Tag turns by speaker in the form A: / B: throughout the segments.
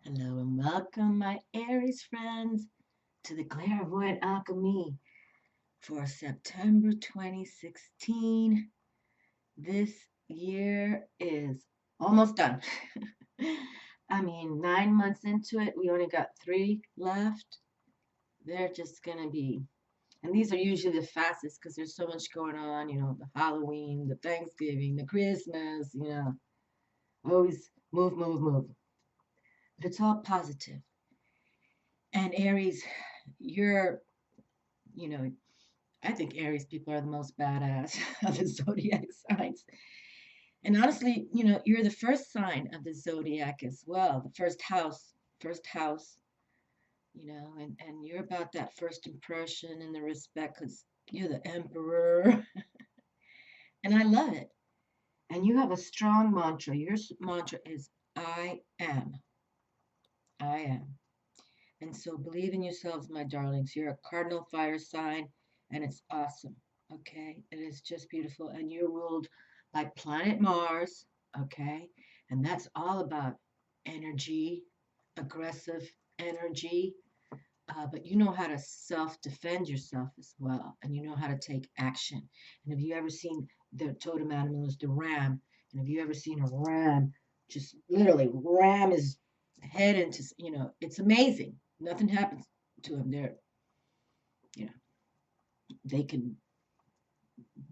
A: Hello and welcome, my Aries friends, to the Clairvoyant Alchemy for September 2016. This year is almost done. I mean, 9 months into it, we only got 3 left. They're just going to be, and these are usually the fastest because there's so much going on, the Halloween, the Thanksgiving, the Christmas, always move, move, move. But it's all positive. And Aries, you're, you know, I think Aries people are the most badass of the zodiac signs. And honestly, you're the first sign of the zodiac as well, the first house, and you're about that first impression and the respect because you're the emperor. And I love it. And you have a strong mantra. Your mantra is I am. I am. And so believe in yourselves, my darlings. You're a cardinal fire sign, and it's awesome. Okay. It is just beautiful. And you're ruled by planet Mars. Okay. And that's all about energy, aggressive energy. But you know how to self defend yourself as well. And you know how to take action. And have you ever seen the totem animal is the ram? And have you ever seen a ram just literally ram his head into, it's amazing. Nothing happens to them. You know, they can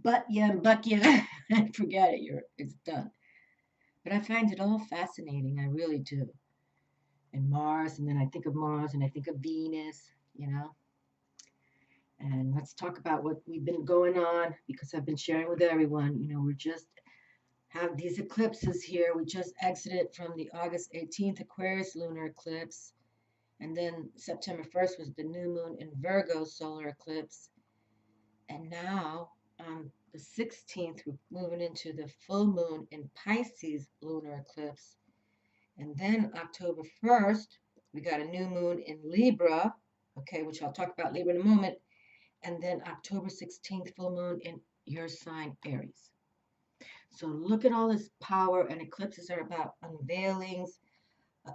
A: butt you and buck you and forget it. It's done. But I find it all fascinating. I really do. And Mars, and then I think of Mars and I think of Venus. And let's talk about what we've been going on because I've been sharing with everyone. We're just have these eclipses here. We just exited from the August 18th Aquarius lunar eclipse. And then September 1st was the new moon in Virgo solar eclipse. And now on the 16th, we're moving into the full moon in Pisces lunar eclipse. And then October 1st, we got a new moon in Libra, okay, which I'll talk about Libra in a moment. And then October 16th, full moon in your sign, Aries. So look at all this power, and eclipses are about unveilings,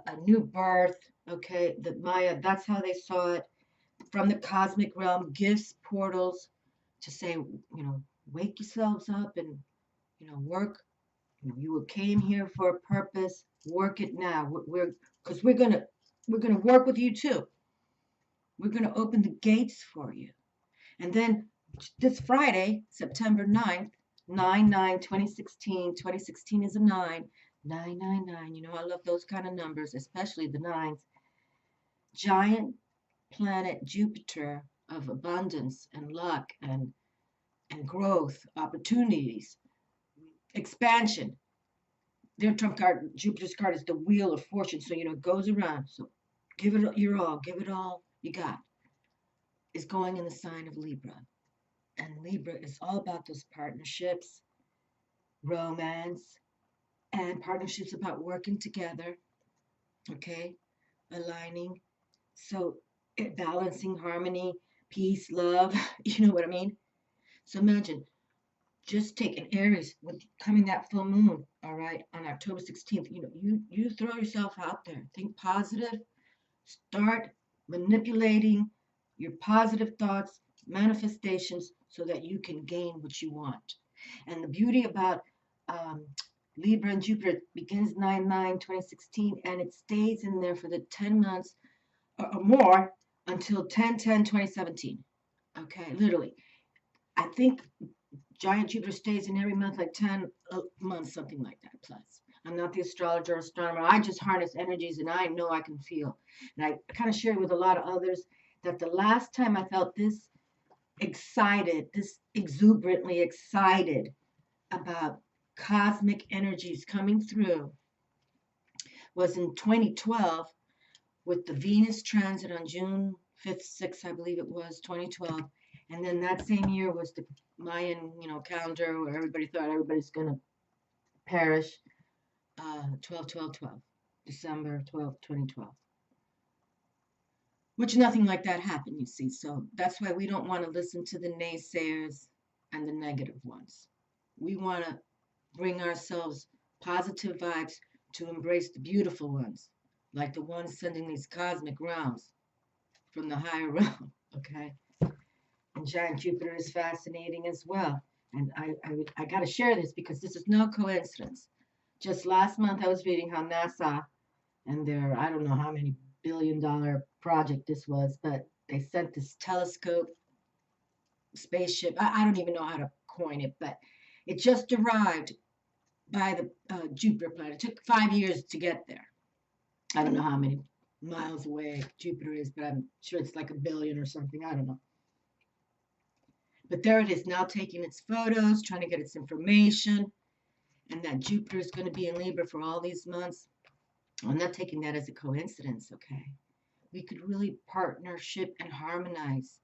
A: a new birth, okay? The Maya, that's how they saw it from the cosmic realm, gifts, portals to say, wake yourselves up and, work. You came here for a purpose. Work it now. Because we're gonna work with you too. We're gonna open the gates for you. And then this Friday, September 9th, 9/9/2016. 2016 is a 9. 999. I love those kind of numbers, especially the nines. Giant planet Jupiter of abundance and luck and growth, opportunities, expansion. Their trump card, Jupiter's card, is the wheel of fortune. So, it goes around. So give it your all, give it all you got. Is going in the sign of Libra. And Libra is all about those partnerships, romance, and partnerships about working together, okay? Aligning. So balancing harmony, peace, love, you know what I mean? So imagine just take an Aries with coming that full moon, all right, on October 16th. You throw yourself out there. Think positive. Start manipulating your positive thoughts, manifestations, so that you can gain what you want. And the beauty about Libra and Jupiter begins 9/9/2016, and it stays in there for the 10 months or more until 10/10/2017. Okay, literally. I think giant Jupiter stays in every month like 10 months, something like that, plus. I'm not the astrologer or astronomer. I just harness energies and I know I can feel. And I kind of share with a lot of others that the last time I felt this excited, this exuberantly excited about cosmic energies coming through was in 2012 with the Venus transit on June 5th, 6th, I believe it was, 2012. And then that same year was the Mayan, calendar where everybody thought everybody's going to perish. 12/12/12, December 12th, 2012. Which nothing like that happened, you see. So that's why we don't want to listen to the naysayers and the negative ones. We want to bring ourselves positive vibes to embrace the beautiful ones. like the ones sending these cosmic rounds from the higher realm, okay? And giant Jupiter is fascinating as well. And I got to share this because this is no coincidence. Just last month, I was reading how NASA and their, I don't know how many billion-dollar project this was, but they sent this telescope spaceship. I don't even know how to coin it, but it just arrived by the Jupiter planet. It took 5 years to get there. I don't know how many miles away Jupiter is, but I'm sure it's like a billion or something. I don't know. But there it is now taking its photos, trying to get its information, and that Jupiter is going to be in Libra for all these months. I'm not taking that as a coincidence, okay? We could really partnership and harmonize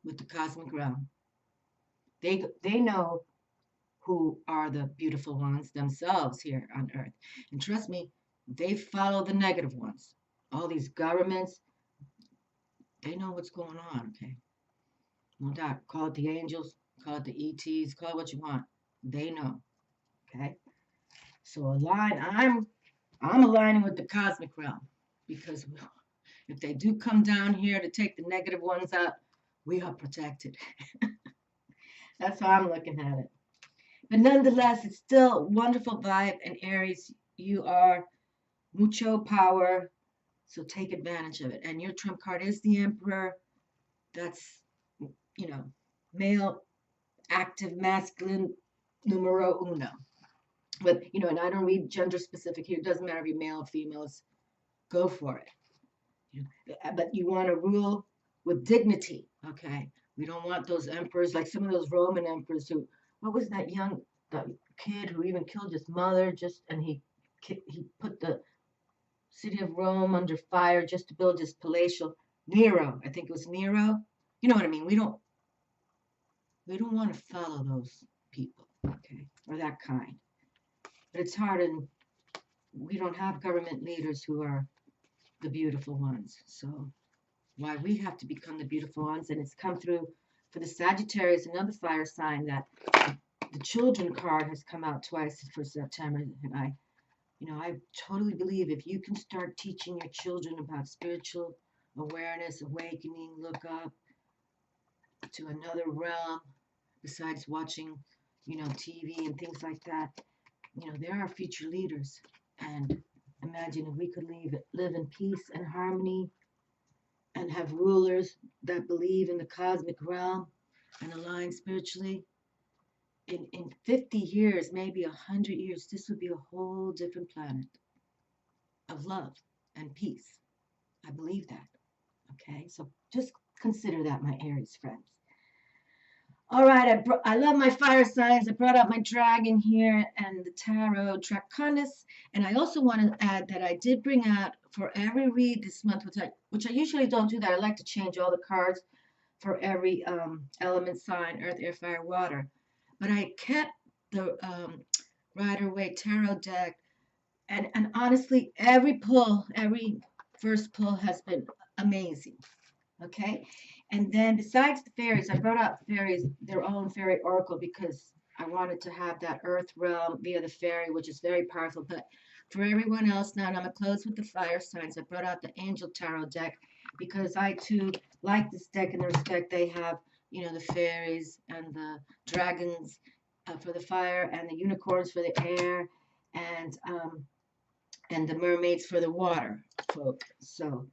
A: with the cosmic realm. They know who are the beautiful ones themselves here on Earth. And trust me, they follow the negative ones. All these governments, they know what's going on, okay? No doubt. Call it the angels, call it the ETs, call it what you want. They know, okay? So I'm aligning with the cosmic realm because if they do come down here to take the negative ones out, we are protected. That's how I'm looking at it. But nonetheless, it's still wonderful vibe. And Aries, you are mucho power. So take advantage of it. And your trump card is the Emperor. That's, male, active, masculine, numero uno. But, and I don't read gender specific here. It doesn't matter if you're male or female. Go for it. But you want to rule with dignity, okay? We don't want those emperors, like some of those Roman emperors who, what was that the kid who even killed his mother and he put the city of Rome under fire just to build his palatial. Nero, I think it was Nero. You know what I mean? We don't want to follow those people, okay, or that kind. But it's hard, and we don't have government leaders who are the beautiful ones. So why we have to become the beautiful ones, and it's come through for the Sagittarius, another fire sign, that the children card has come out twice for September, and I totally believe if you can start teaching your children about spiritual awareness, awakening, look up to another realm besides watching, TV and things like that. There are future leaders, and imagine if we could live in peace and harmony and have rulers that believe in the cosmic realm and align spiritually. In 50 years, maybe 100 years, this would be a whole different planet of love and peace. I believe that. Okay, so just consider that, my Aries friends. All right, I love my fire signs. I brought out my dragon here and the Tarot Draconis. And I also want to add that I did bring out for every read this month, which I usually don't do that. I like to change all the cards for every element sign, earth, air, fire, water. But I kept the Rider-Waite Tarot deck. And honestly, every first pull has been amazing. Okay, and then besides the fairies, I brought out fairies, their own fairy oracle, because I wanted to have that earth realm via the fairy, which is very powerful. But for everyone else now, and I'm going to close with the fire signs, I brought out the angel tarot deck because I too like this deck in the respect they have, the fairies and the dragons for the fire, and the unicorns for the air, and the mermaids for the water folk. So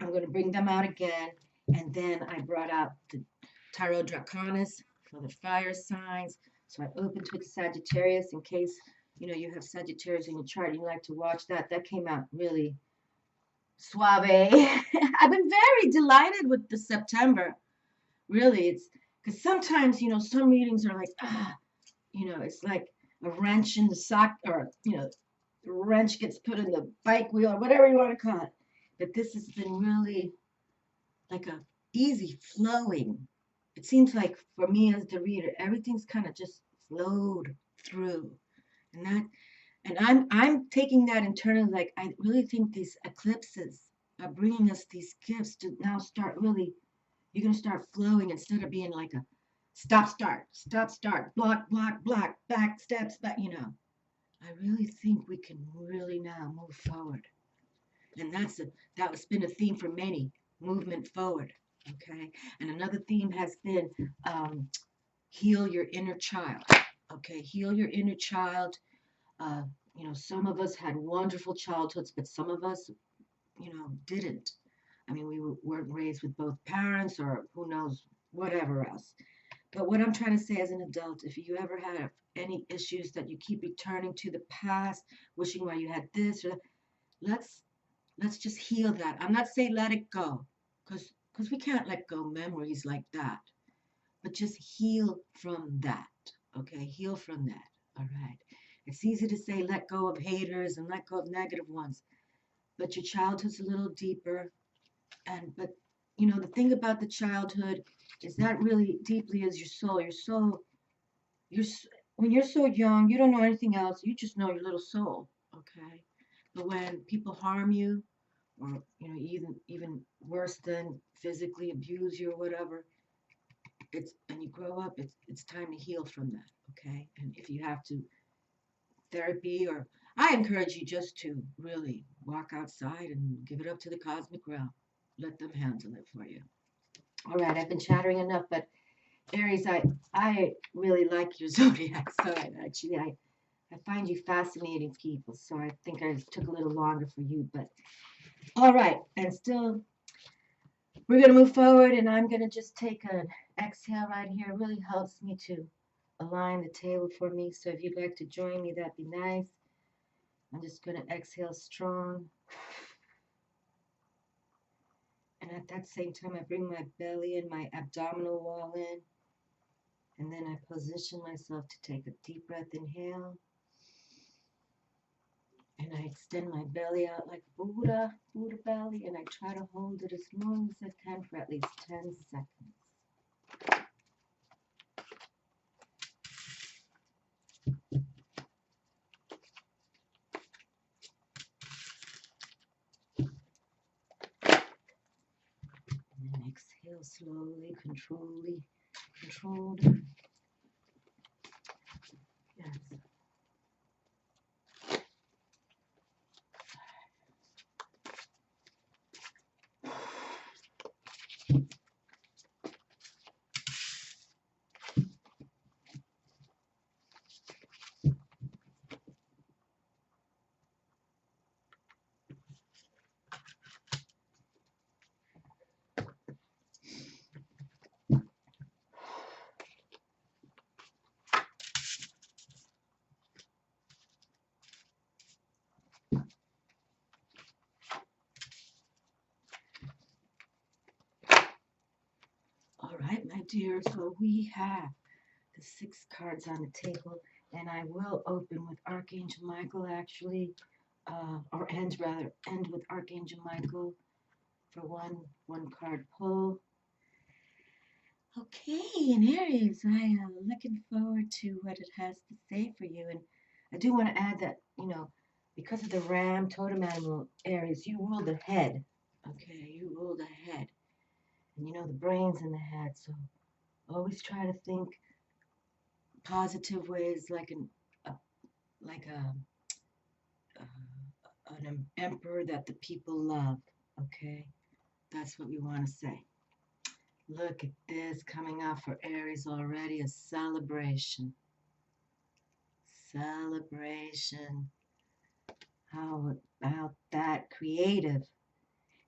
A: I'm going to bring them out again. And then I brought out the Tarot Draconis for the fire signs. So I opened with Sagittarius in case, you have Sagittarius in your chart and you like to watch that. That came out really suave. I've been very delighted with the September. Really, it's because sometimes, some readings are like, it's like a wrench in the sock, or, the wrench gets put in the bike wheel, or whatever you want to call it. But this has been really like a easy flowing. It seems like for me as the reader, everything's kind of just flowed through, and I'm taking that internally. Like I really think these eclipses are bringing us these gifts to now start really. You're gonna start flowing instead of being like a stop start block back steps back. I really think we can really now move forward. And that's been a theme for many, movement forward. Okay. And another theme has been heal your inner child. Okay. Heal your inner child. Uh, some of us had wonderful childhoods, but some of us, didn't. I mean, we weren't raised with both parents or who knows, whatever else. But what I'm trying to say as an adult, if you ever have any issues that you keep returning to the past, wishing why you had this or that, let's let's just heal that. I'm not saying let it go, because we can't let go memories like that. But just heal from that. Okay, heal from that. All right. It's easy to say let go of haters and let go of negative ones, but your childhood's a little deeper. But the thing about the childhood is that really deeply is your soul. Your soul, you're when you're so young, you don't know anything else. You just know your little soul. Okay. But when people harm you, or even worse than physically abuse you or whatever, and you grow up, it's time to heal from that. Okay. And if you have to therapy, or I encourage you just to really walk outside and give it up to the cosmic realm. Let them handle it for you. All right, I've been chattering enough, but Aries, I really like your zodiac sign. Actually, I find you fascinating people, so I think I took a little longer for you, but all right, and still, we're gonna move forward, and I'm gonna just take an exhale right here. It really helps me to align the table for me. So if you'd like to join me, that'd be nice. I'm just gonna exhale strong. And at that same time, I bring my belly and my abdominal wall in. And then I position myself to take a deep breath, inhale. And I extend my belly out like Buddha belly. And I try to hold it as long as I can for at least 10 seconds. And then exhale slowly, controlled. Yes. All right, my dear. So we have the 6 cards on the table, and I will open with Archangel Michael, actually, or end with Archangel Michael for one card pull. Okay, in Aries, I am looking forward to what it has to say for you, and I do want to add that because of the Ram totem animal, Aries, you rule the head. Okay, you rule the head, and the brain's in the head, so always try to think positive ways, like like an emperor that the people love. Okay, that's what we want to say. Look at this coming out for Aries already, a celebration. Celebration. How about that? Creative.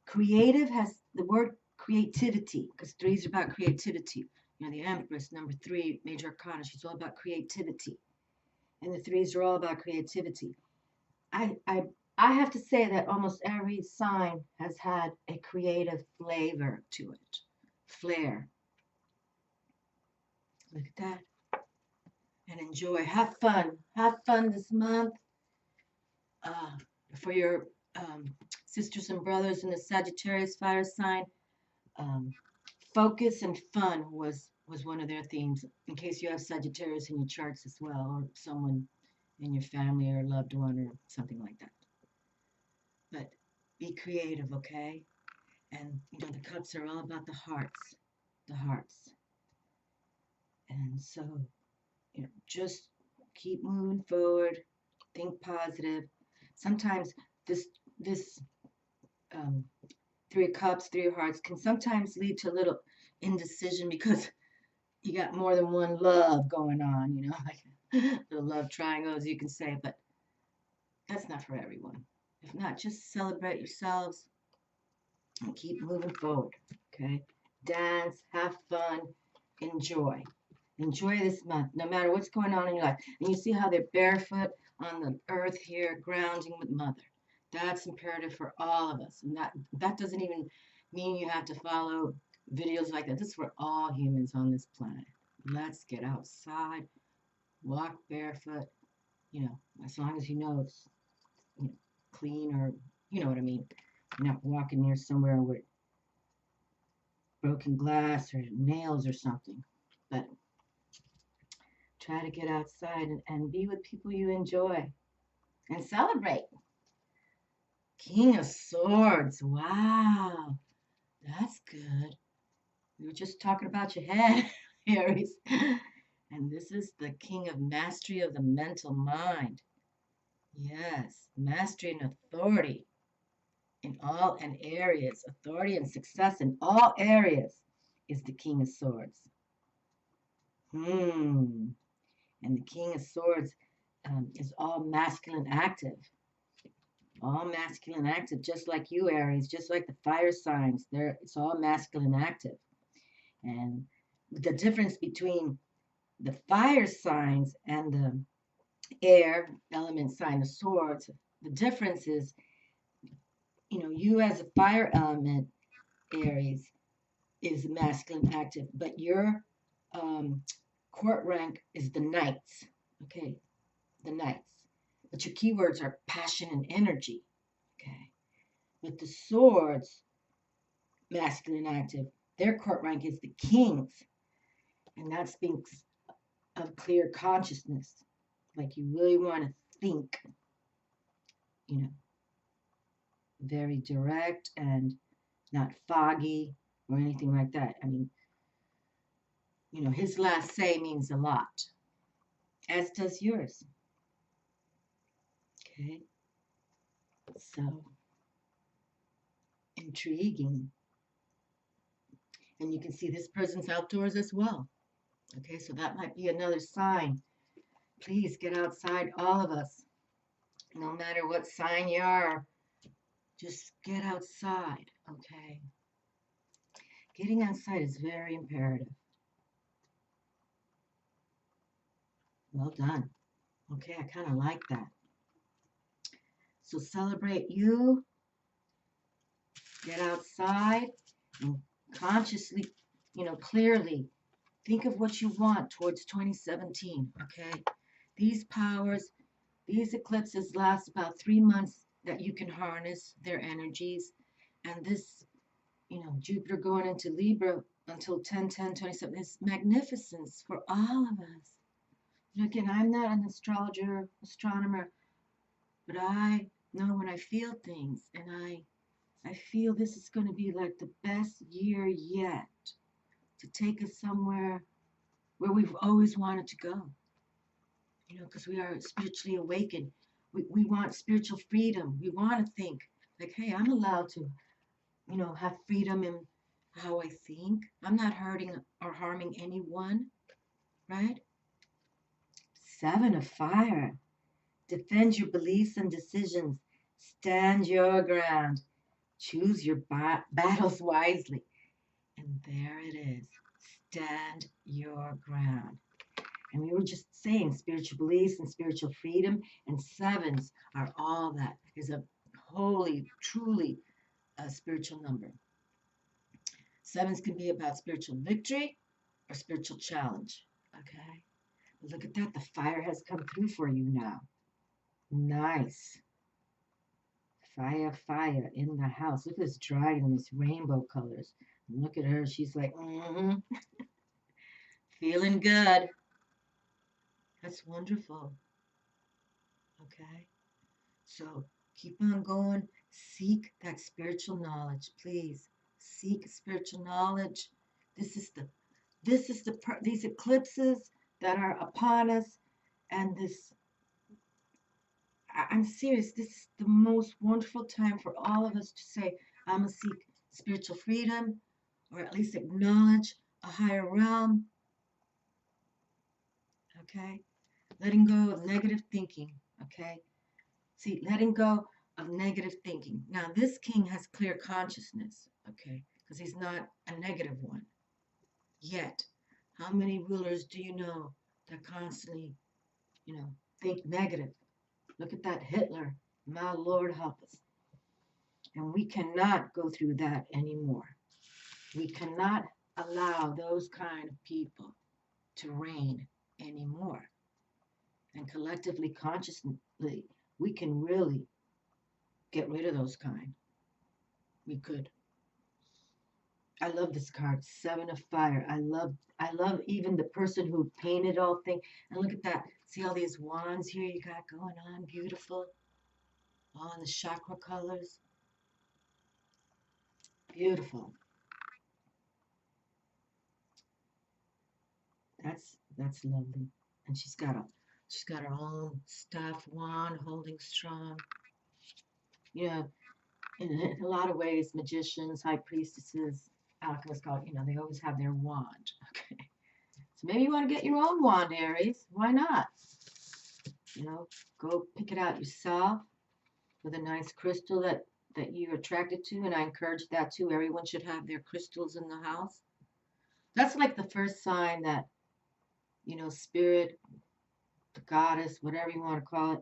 A: Creative has the word creativity, because 3 is about creativity. The Empress, number 3, Major Arcana, she's all about creativity. And the 3s are all about creativity. I have to say that almost every sign has had a creative flavor to it. Flair. Look at that. And enjoy. Have fun. Have fun this month. For your sisters and brothers in the Sagittarius fire sign, focus and fun was one of their themes, in case you have Sagittarius in your charts as well, or someone in your family or loved one or something like that. But be creative, okay? And the cups are all about the hearts, the hearts. And so, just keep moving forward, think positive. Sometimes this Three of Cups, Three of Hearts can sometimes lead to a little indecision because you got more than one love going on, you know, like the love triangle, as you can say, but that's not for everyone. If not, just celebrate yourselves and keep moving forward, okay? Dance, have fun, enjoy. Enjoy this month, no matter what's going on in your life. And you see how they're barefoot on the earth here, grounding with Mother. That's imperative for all of us. And that doesn't even mean you have to follow videos like that. This is for all humans on this planet. Let's get outside, walk barefoot, you know, as long as you know it's, you know, clean, or you know what I mean. You're not walking near somewhere with broken glass or nails or something. But try to get outside and be with people you enjoy and celebrate. King of Swords. Wow, that's good. We were just talking about your head, Aries. And this is the King of Mastery of the mental mind. Yes, mastery and authority in all and areas. Authority and success in all areas is the King of Swords. And the King of Swords is all masculine active. All masculine active, just like you, Aries, just like the fire signs. It's all masculine active. And the difference between the fire signs and the air element sign, the swords, the difference is, you know, you as a fire element, Aries, is masculine active, but your court rank is the knights. Okay, the knights. But your keywords are passion and energy. Okay. But the swords, masculine active, their court rank is the kings. And that speaks of clear consciousness. Like you really want to think, you know, very direct and not foggy or anything like that. I mean, you know, his last say means a lot, as does yours. Okay. So intriguing. And you can see this person's outdoors as well. Okay, so that might be another sign. Please get outside, all of us. No matter what sign you are, just get outside, okay? Getting outside is very imperative. Well done. Okay, I kind of like that. So celebrate you. Get outside and consciously, you know, clearly think of what you want towards 2017, okay? These powers, these eclipses last about 3 months that you can harness their energies. And this, you know, Jupiter going into Libra until 10/10/27 is magnificence for all of us. And again, I'm not an astrologer, astronomer, but I know when I feel things, and I feel this is going to be like the best year yet to take us somewhere where we've always wanted to go. You know, because we are spiritually awakened. We want spiritual freedom. We want to think like, hey, I'm allowed to, you know, have freedom in how I think. I'm not hurting or harming anyone, right? Seven of Fire. Defend your beliefs and decisions. Stand your ground. Choose your battles wisely. And there it is. Stand your ground. And we were just saying spiritual beliefs and spiritual freedom, and sevens are all that. Is a holy, truly a spiritual number. Sevens can be about spiritual victory or spiritual challenge. Okay? But look at that. The fire has come through for you now. Nice. Fire, fire in the house. Look at this dragon in these rainbow colors. And look at her. She's like, feeling good. That's wonderful. Okay? So keep on going. Seek that spiritual knowledge, please. Seek spiritual knowledge. These eclipses that are upon us, and I'm serious, this is the most wonderful time for all of us to say, I'm going to seek spiritual freedom, or at least acknowledge a higher realm. Okay? Letting go of negative thinking. Okay? See, letting go of negative thinking. Now, this king has clear consciousness. Okay? Because he's not a negative one. Yet, how many rulers do you know that constantly, think negative? Look at that Hitler. My Lord help us. And we cannot go through that anymore. We cannot allow those kind of people to reign anymore. And collectively, consciously, we can really get rid of those kind. We could. I love this card, Seven of Fire. I love even the person who painted all thing. And look at that. See all these wands here you got going on, beautiful. All in the chakra colors. Beautiful. That's lovely. And she's got her own staff wand holding strong. You know, in a lot of ways, magicians, high priestesses, alchemists call it, they always have their wand. Okay. So maybe you want to get your own wand, Aries. Why not? Go pick it out yourself with a nice crystal that you're attracted to. And I encourage that too. Everyone should have their crystals in the house. That's like the first sign that, spirit, the goddess, whatever you want to call it,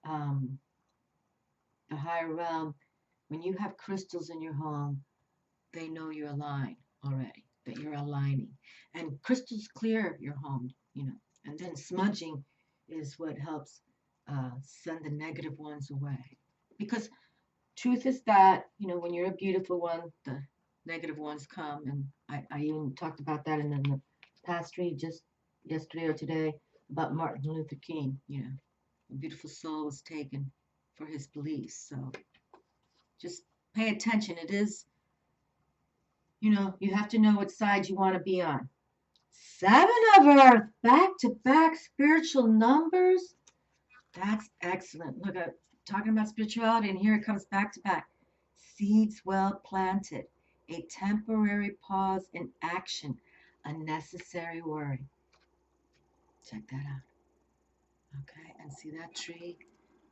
A: um, the higher realm, when you have crystals in your home, they know you're aligned already, that you're aligning. And crystals clear your home, and then smudging is what helps send the negative ones away. Because truth is that, when you're a beautiful one, the negative ones come. And I even talked about that in the past read just yesterday or today about Martin Luther King. A beautiful soul was taken for his beliefs. So just pay attention. It is, you have to know what side you want to be on. Seven of Earth, back to back spiritual numbers. That's excellent. Look at talking about spirituality, and here it comes back to back. Seeds well planted, a temporary pause in action, a necessary worry. Check that out. Okay, and see that tree?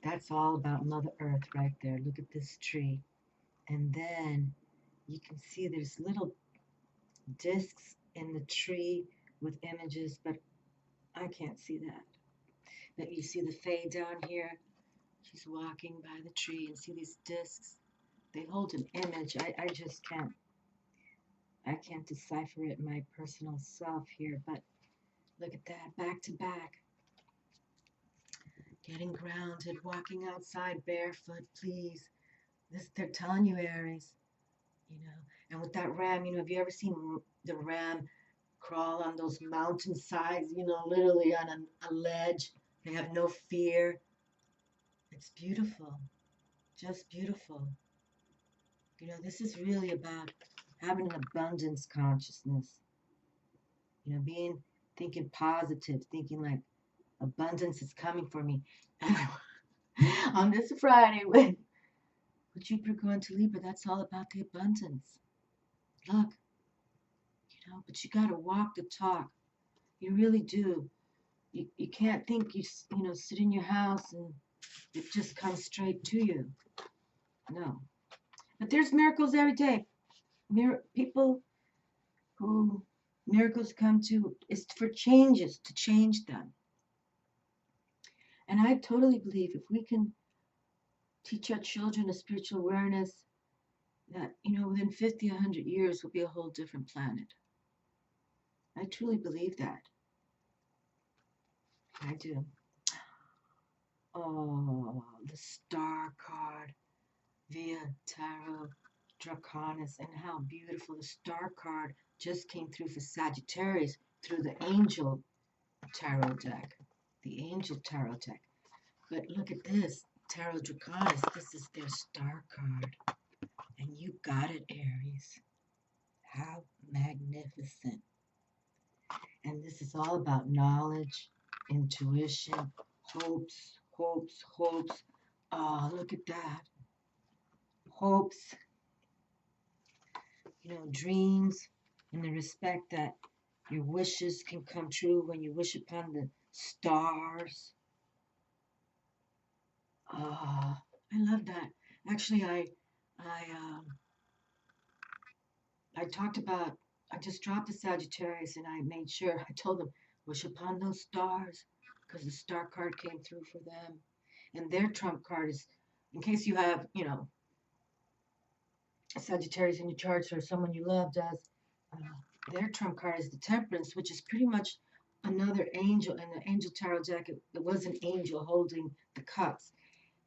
A: That's all about Mother Earth right there. Look at this tree. And then you can see there's little discs in the tree with images, but I can't see that. But you see the fae down here? She's walking by the tree and see these discs. They hold an image. I just can't. I can't decipher it my personal self here, but look at that, back to back. Getting grounded, walking outside barefoot, please. They're telling you, Aries, And with that ram, have you ever seen the ram crawl on those mountain sides, literally on a ledge? They have no fear. It's beautiful, just beautiful. This is really about having an abundance consciousness, thinking positive, thinking like abundance is coming for me. On this Friday, with Jupiter going to Libra, that's all about the abundance. Look, but you got to walk the talk. You really do. You can't think sit in your house and it just comes straight to you. No. But there's miracles every day. People who miracles come to is for changes, to change them. And I totally believe if we can teach our children a spiritual awareness, that, within 50, 100 years, we'll be a whole different planet. I truly believe that. I do. Oh, the star card via Tarot Draconis, and how beautiful. The star card just came through for Sagittarius through the angel tarot deck. The angel tarot deck. But look at this, Tarot Draconis. This is their star card. And you got it, Aries. How magnificent. And this is all about knowledge, intuition, hopes, hopes, hopes. Oh, look at that. Hopes. you know, dreams in the respect that your wishes can come true when you wish upon the stars. Ah, I love that. Actually, I, um, I talked about, I just dropped the Sagittarius and I made sure, I told them, wish upon those stars, because the star card came through for them. And their trump card is, in case you have, you know, Sagittarius in your charts or someone you love does, their trump card is the Temperance, which is pretty much another angel. In the Angel Tarot deck, it was an angel holding the cups.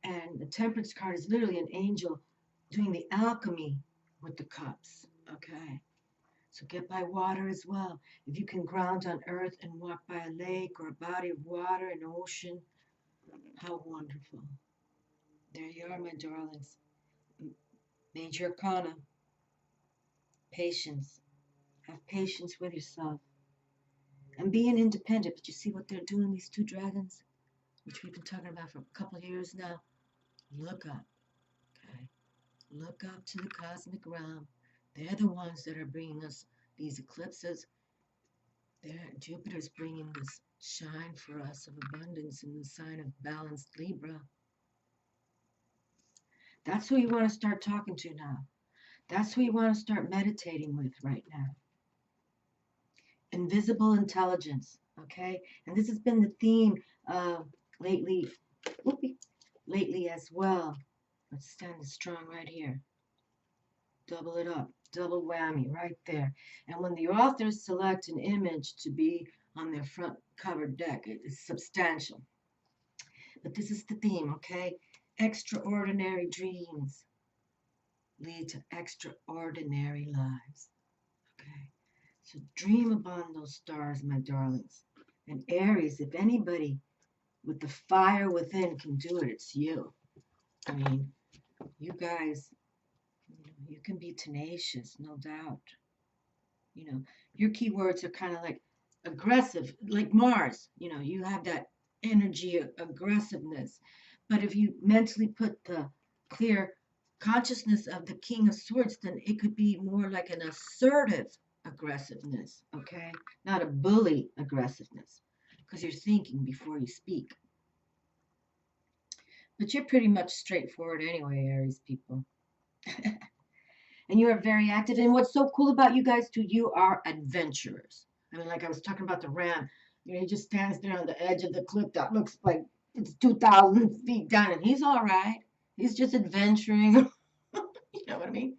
A: And the Temperance card is literally an angel doing the alchemy with the cups. Okay. So get by water as well. If you can ground on earth and walk by a lake or a body of water, an ocean, how wonderful. There you are, my darlings. Major Arcana, patience. Have patience with yourself. And being independent. But you see what they're doing, these two dragons, which we've been talking about for a couple of years now? Look up, okay? Look up to the cosmic realm. They're the ones that are bringing us these eclipses. Jupiter's bringing this shine for us of abundance in the sign of balanced Libra. That's who you want to start talking to now. That's who you want to start meditating with right now. Invisible intelligence, okay? And this has been the theme lately, lately as well. Let's stand strong right here. Double it up, double whammy right there. And when the authors select an image to be on their front cover deck, it is substantial. But this is the theme, okay? Extraordinary dreams lead to extraordinary lives, okay? So dream upon those stars, my darlings. And Aries, if anybody with the fire within can do it, it's you. I mean, you guys, you can be tenacious, no doubt. You know, your keywords are kind of like aggressive, like Mars. You know, you have that energy of aggressiveness. But if you mentally put the clear consciousness of the King of Swords, then it could be more like an assertive aggressiveness, okay? Not a bully aggressiveness, because you're thinking before you speak. But you're pretty much straightforward anyway, Aries people. And you are very active. And what's so cool about you guys too, you are adventurers. I mean, like I was talking about the ram, you know, he just stands there on the edge of the cliff that looks like it's 2,000 feet down, and he's all right. He's just adventuring. You know what I mean?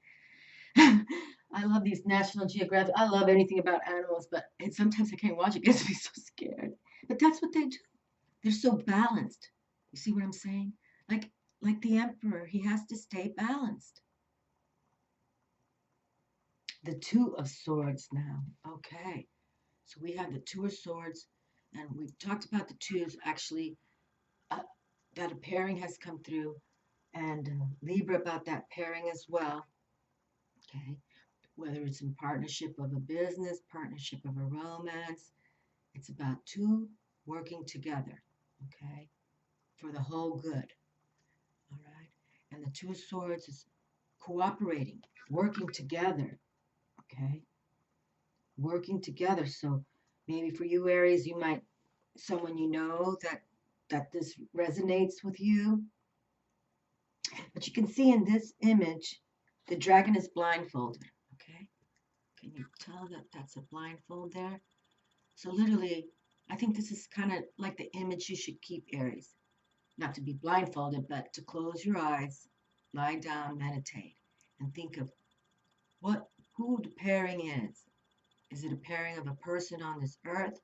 A: I love these National Geographic. I love anything about animals, but sometimes I can't watch it. It gets me so scared. But that's what they do. They're so balanced. You see what I'm saying? Like like the emperor, he has to stay balanced. The Two of Swords now. Okay. So we have the Two of Swords, and we've talked about the twos. Actually, uh, that a pairing has come through, and Libra about that pairing as well. Okay. Whether it's in partnership of a business, partnership of a romance, it's about two working together. Okay. For the whole good. All right. And the Two of Swords is cooperating, working together. Okay. Working together. So maybe for you, Aries, you might someone you know that this resonates with you. But you can see in this image, the dragon is blindfolded. Okay, can you tell that that's a blindfold there? So literally, I think this is kind of like the image you should keep, Aries. Not to be blindfolded, but to close your eyes, lie down, meditate, and think of what who the pairing is. Is it a pairing of a person on this earth?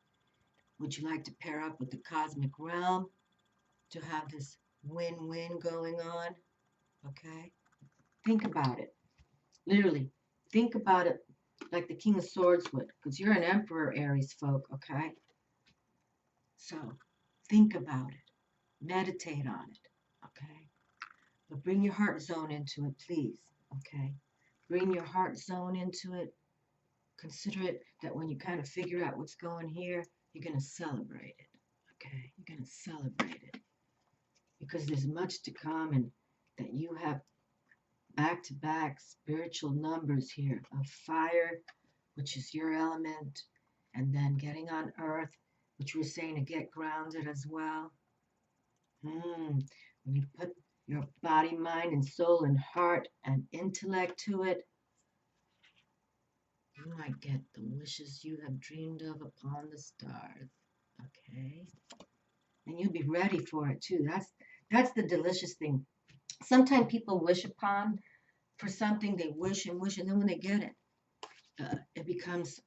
A: Would you like to pair up with the cosmic realm to have this win-win going on? Okay? Think about it. Literally, think about it like the King of Swords would, because you're an Emperor, Aries folk, okay? So, think about it. Meditate on it, okay? But bring your heart zone into it, please, okay? Bring your heart zone into it. Consider it that when you kind of figure out what's going here, you're going to celebrate it, okay? You're going to celebrate it because there's much to come and that you have back-to-back spiritual numbers here of fire, which is your element, and then getting on earth, which we're saying to get grounded as well. When you put your body, mind, and soul and heart and intellect to it, you might get the wishes you have dreamed of upon the stars. Okay? And you'll be ready for it too. That's the delicious thing. Sometimes people wish upon for something, they wish, and then when they get it, it becomes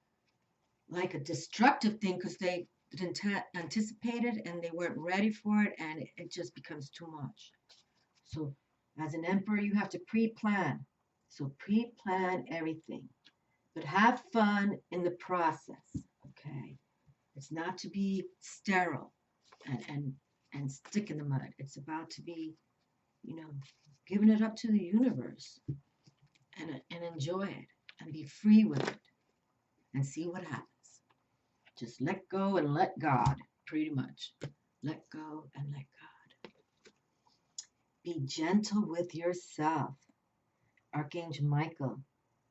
A: like a destructive thing because they didn't anticipate it and they weren't ready for it, and it just becomes too much. So, as an emperor, you have to pre-plan. So, pre-plan everything, but have fun in the process. Okay, it's not to be sterile and stick in the mud. It's about to be, giving it up to the universe and enjoy it and be free with it and see what happens. Just let go and let God, pretty much. Let go and let God. Be gentle with yourself. Archangel Michael,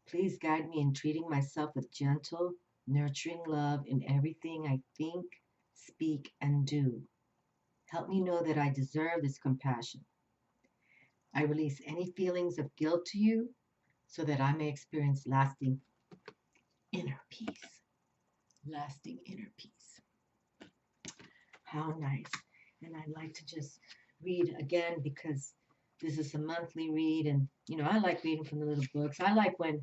A: please guide me in treating myself with gentle, nurturing love in everything I think, speak, and do. Help me know that I deserve this compassion. I release any feelings of guilt to you so that I may experience lasting inner peace. Lasting inner peace. How nice. And I'd like to just read again because this is a monthly read. And, I like reading from the little books. I like when,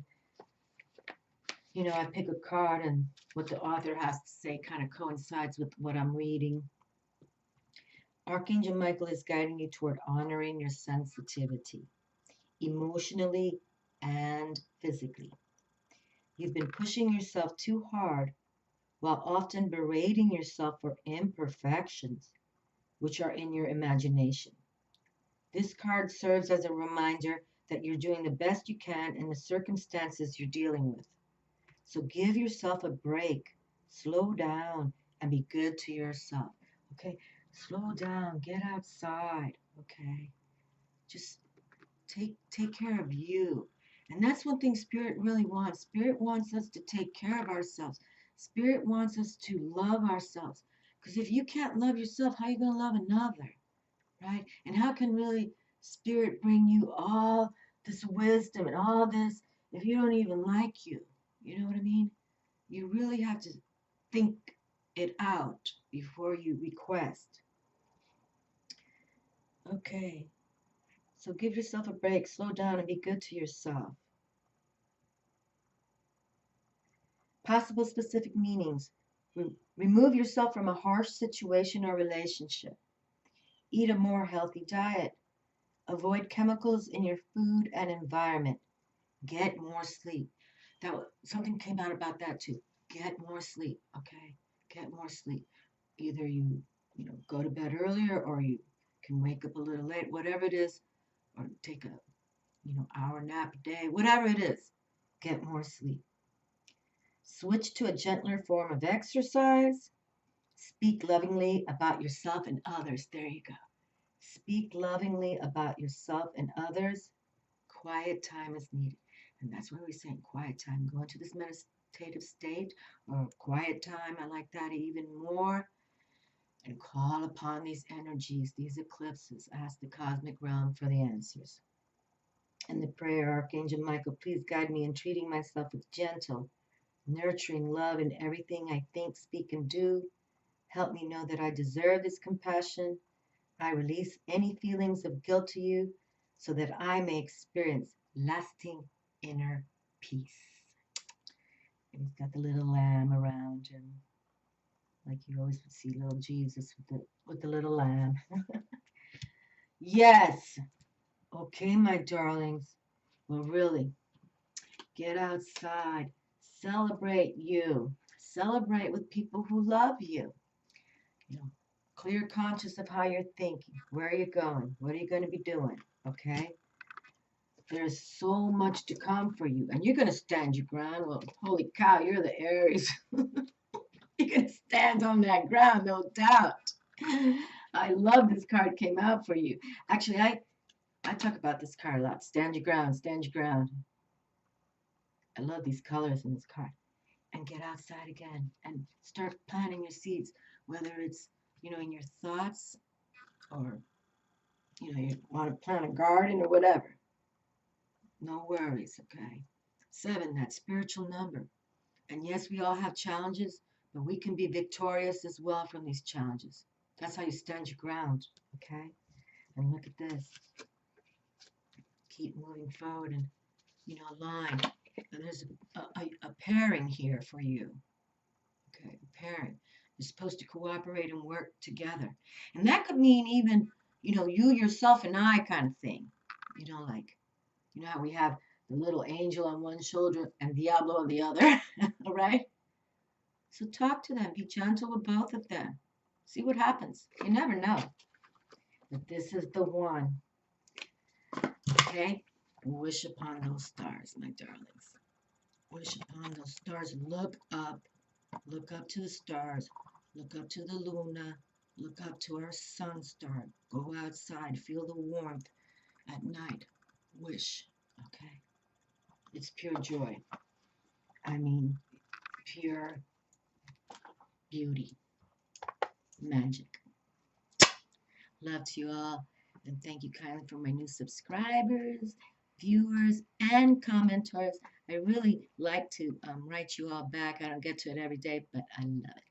A: I pick a card and what the author has to say kind of coincides with what I'm reading. Archangel Michael is guiding you toward honoring your sensitivity, emotionally and physically. You've been pushing yourself too hard while often berating yourself for imperfections, which are in your imagination. This card serves as a reminder that you're doing the best you can in the circumstances you're dealing with. So give yourself a break, slow down, and be good to yourself. Okay? Slow down, get outside. Okay? Just take care of you. And that's one thing Spirit really wants. Spirit wants us to take care of ourselves. Spirit wants us to love ourselves. Because if you can't love yourself, how are you going to love another? Right? And how can really Spirit bring you all this wisdom and all this if you don't even like you? You know what I mean? You really have to think it out before you request. Okay. So give yourself a break, slow down, and be good to yourself. Possible specific meanings. Remove yourself from a harsh situation or relationship. Eat a more healthy diet. Avoid chemicals in your food and environment. Get more sleep. Something came out about that too. Get more sleep. Okay, get more sleep. Either you go to bed earlier or you can wake up a little late. Whatever it is, or take a hour nap a day. Whatever it is, get more sleep. Switch to a gentler form of exercise. Speak lovingly about yourself and others. There you go. Speak lovingly about yourself and others. Quiet time is needed. And that's why we're saying quiet time. Go into this meditative state or quiet time. I like that even more. And call upon these energies, these eclipses. Ask the cosmic realm for the answers. And the prayer, Archangel Michael, please guide me in treating myself with gentle, nurturing love in everything I think, speak, and do. Help me know that I deserve this compassion. I release any feelings of guilt to you so that I may experience lasting inner peace. And he's got the little lamb around him, like you always would see little Jesus with the little lamb. Yes. Okay, my darlings. Well, really, get outside. Celebrate you. Celebrate with people who love you. Clear conscious of how you're thinking. Where are you going? What are you going to be doing? Okay? There's so much to come for you. And you're going to stand your ground. Well, holy cow, you're the Aries. You're going to stand on that ground, no doubt. I love this card came out for you. Actually, I talk about this card a lot. Stand your ground, stand your ground. I love these colors in this card. And get outside again and start planting your seeds, whether it's, in your thoughts or, you want to plant a garden or whatever. No worries, okay? 7, that spiritual number. And yes, we all have challenges, but we can be victorious as well from these challenges. That's how you stand your ground, okay? And look at this. Keep moving forward and, line. And there's a pairing here for you. Okay, a pairing. You're supposed to cooperate and work together. And that could mean even, you, yourself, and I kind of thing. Like, how we have the little angel on one shoulder and Diablo on the other, all right? So talk to them. Be gentle with both of them. See what happens. You never know. But this is the one. Okay? Wish upon those stars, my darlings. Wish upon those stars. Look up. Look up to the stars. Look up to the Luna. Look up to our sun star. Go outside. Feel the warmth at night. Wish. Okay? It's pure joy. I mean, pure beauty. Magic. Love to you all. And thank you kindly for my new subscribers, viewers, and commenters. I really like to write you all back. I don't get to it every day, but I love it.